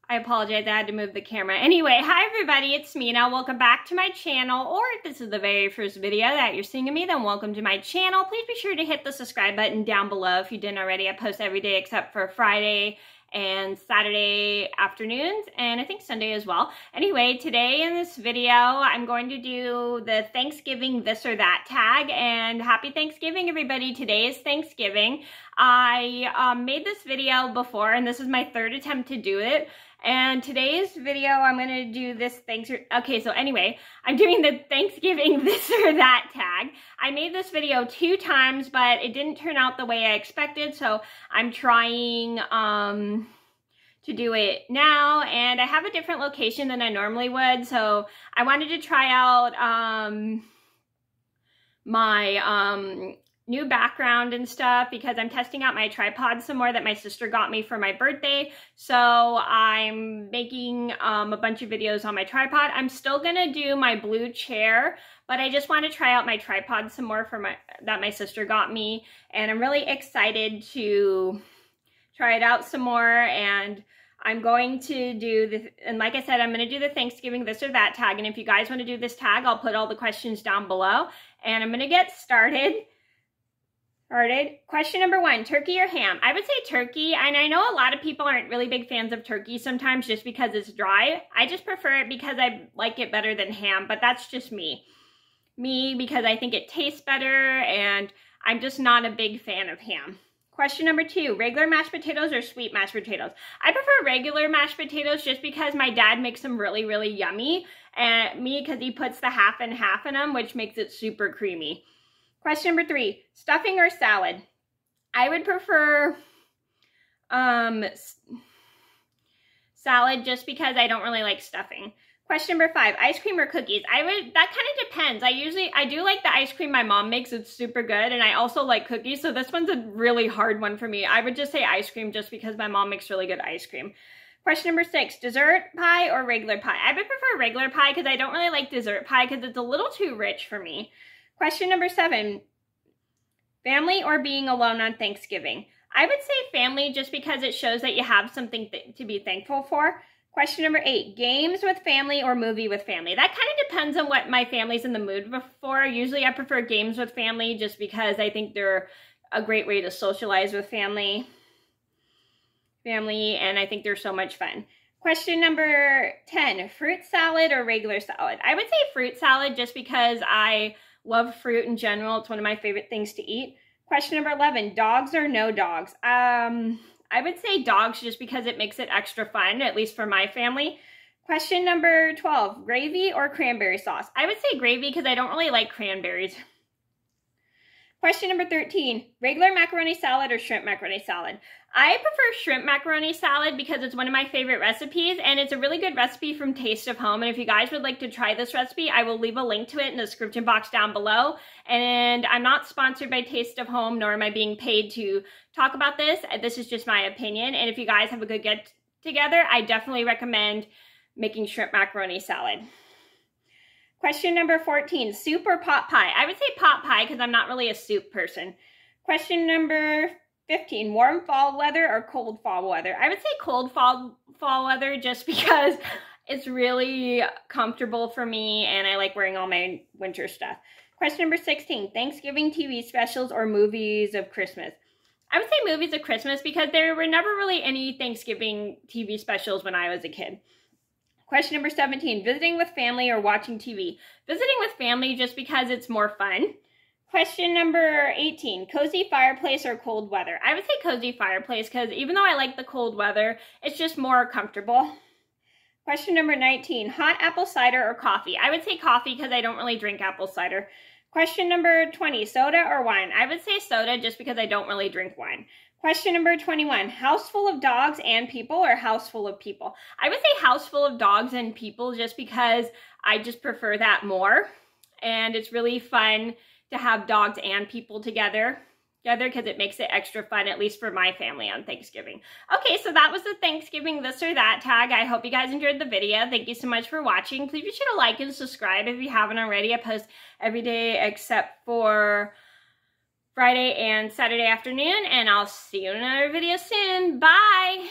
I apologize, I had to move the camera. Anyway, hi everybody, it's Mena. Welcome back to my channel, or if this is the very first video that you're seeing of me, then welcome to my channel. Please be sure to hit the subscribe button down below if you didn't already. I post every day except for Friday and Saturday afternoons, and I think Sunday as well. Anyway, today in this video, I'm going to do the Thanksgiving this or that tag, and happy Thanksgiving, everybody. Today is Thanksgiving. I made this video before, and this is my third attempt to do it. And today's video, I'm going to do this okay, so anyway, I'm doing the Thanksgiving this or that tag. I made this video 2 times, but it didn't turn out the way I expected, so I'm trying to do it now, and I have a different location than I normally would, so I wanted to try out my new background and stuff because I'm testing out my tripod some more that my sister got me for my birthday. So I'm making a bunch of videos on my tripod. I'm still gonna do my blue chair, but I just want to try out my tripod some more that my sister got me, and I'm really excited to try it out some more. And I'm going to do and like I said, I'm going to do the Thanksgiving this or that tag, and if you guys want to do this tag, I'll put all the questions down below, and I'm going to get started. Question number 1, turkey or ham? I would say turkey, and I know a lot of people aren't really big fans of turkey sometimes just because it's dry. I just prefer it because I like it better than ham, but that's just me. Because I think it tastes better, and I'm just not a big fan of ham. Question number 2, regular mashed potatoes or sweet mashed potatoes? I prefer regular mashed potatoes just because my dad makes them really, really yummy, and because he puts the half and half in them, which makes it super creamy. Question number 3, stuffing or salad? I would prefer salad just because I don't really like stuffing. Question number 5, ice cream or cookies? That kind of depends. I do like the ice cream my mom makes. It's super good, and I also like cookies, so this one's a really hard one for me. I would just say ice cream just because my mom makes really good ice cream. Question number 6, dessert pie or regular pie? I would prefer regular pie because I don't really like dessert pie because it's a little too rich for me. Question number 7, family or being alone on Thanksgiving? I would say family just because it shows that you have something to be thankful for. Question number 8, games with family or movie with family? That kind of depends on what my family's in the mood for. Usually I prefer games with family just because I think they're a great way to socialize with family, and I think they're so much fun. Question number 10, fruit salad or regular salad? I would say fruit salad just because I love fruit in general. It's one of my favorite things to eat. Question number 11, dogs or no dogs? I would say dogs just because it makes it extra fun, at least for my family. Question number 12, gravy or cranberry sauce? I would say gravy because I don't really like cranberries. Question number 13, regular macaroni salad or shrimp macaroni salad? I prefer shrimp macaroni salad because it's one of my favorite recipes, and it's a really good recipe from Taste of Home. And if you guys would like to try this recipe, I will leave a link to it in the description box down below. And I'm not sponsored by Taste of Home, nor am I being paid to talk about this. This is just my opinion. And if you guys have a good get together, I definitely recommend making shrimp macaroni salad. Question number 14, soup or pot pie? I would say pot pie because I'm not really a soup person. Question number 15, warm fall weather or cold fall weather? I would say cold fall weather just because it's really comfortable for me and I like wearing all my winter stuff. Question number 16, Thanksgiving TV specials or movies of Christmas? I would say movies of Christmas because there were never really any Thanksgiving TV specials when I was a kid. Question number 17, visiting with family or watching TV? Visiting with family just because it's more fun. Question number 18, cozy fireplace or cold weather? I would say cozy fireplace because even though I like the cold weather, it's just more comfortable. Question number 19, hot apple cider or coffee? I would say coffee because I don't really drink apple cider. Question number 20, soda or wine? I would say soda just because I don't really drink wine. Question number 21, house full of dogs and people or house full of people? I would say house full of dogs and people just because I just prefer that more. And it's really fun to have dogs and people together because it makes it extra fun, at least for my family on Thanksgiving. Okay, so that was the Thanksgiving this or that tag. I hope you guys enjoyed the video. Thank you so much for watching. Please be sure to like and subscribe if you haven't already. I post every day except for Friday and Saturday afternoon, and I'll see you in another video soon. Bye!